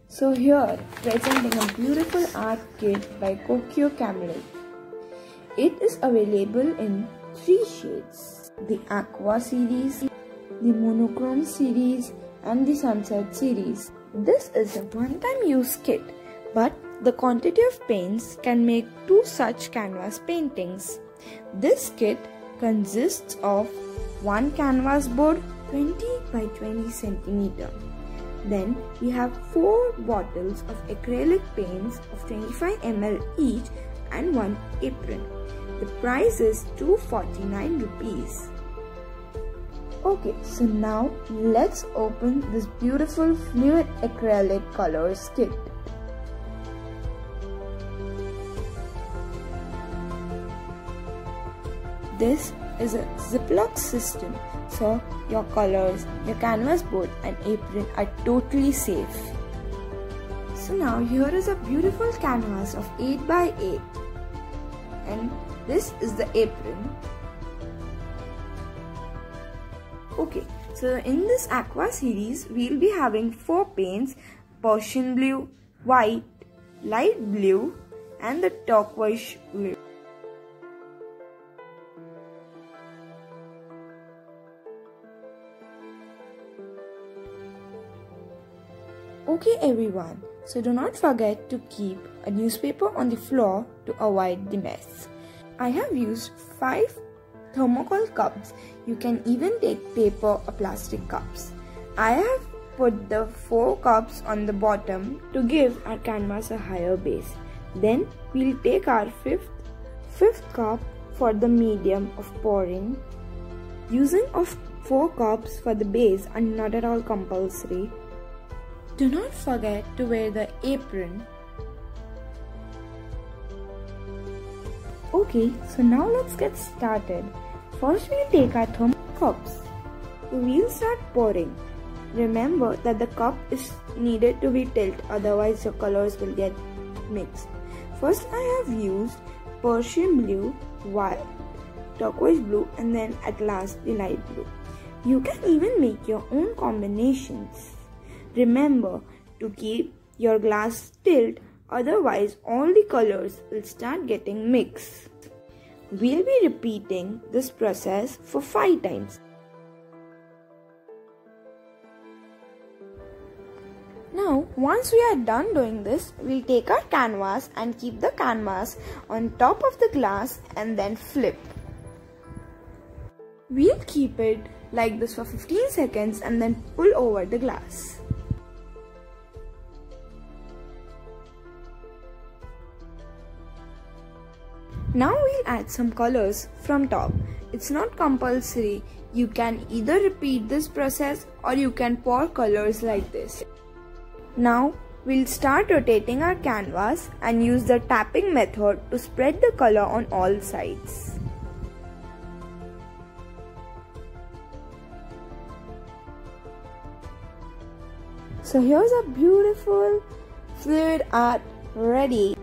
So here, presenting a beautiful art kit by camlin. It is available in 3 shades: the Aqua series, the Monochrome series and the Sunset series. This is a one-time use kit, but the quantity of paints can make 2 such canvas paintings. This kit consists of 1 canvas board 20 by 20 cm. Then we have 4 bottles of acrylic paints of 25 ml each and 1 apron. The price is 249 rupees. Okay, so now let's open this beautiful fluid acrylic colors kit. This is a Ziploc system, so your colors, your canvas board and apron are totally safe. So now here is a beautiful canvas of 8 by 8 and this is the apron. Okay, so in this Aqua series, we'll be having 4 paints: Persian blue, white, light blue and the turquoise blue. Okay everyone, so do not forget to keep a newspaper on the floor to avoid the mess. I have used 5 thermocol cups. You can even take paper or plastic cups. I have put the 4 cups on the bottom to give our canvas a higher base. Then we'll take our fifth cup for the medium of pouring. Using of 4 cups for the base are not at all compulsory. Do not forget to wear the apron. Okay, so now let's get started. First we'll take our thermal cups. We'll start pouring. Remember that the cup is needed to be tilted, otherwise your colors will get mixed. First I have used Persian blue, white, turquoise blue and then at last the light blue. You can even make your own combinations. Remember to keep your glass tilted, otherwise all the colors will start getting mixed. We'll be repeating this process for 5 times. Now, once we are done doing this, we'll take our canvas and keep the canvas on top of the glass and then flip. We'll keep it like this for 15 seconds and then pull over the glass. Now we'll add some colors from top. It's not compulsory. You can either repeat this process or you can pour colors like this. Now we'll start rotating our canvas and use the tapping method to spread the color on all sides. So here's a beautiful fluid art ready.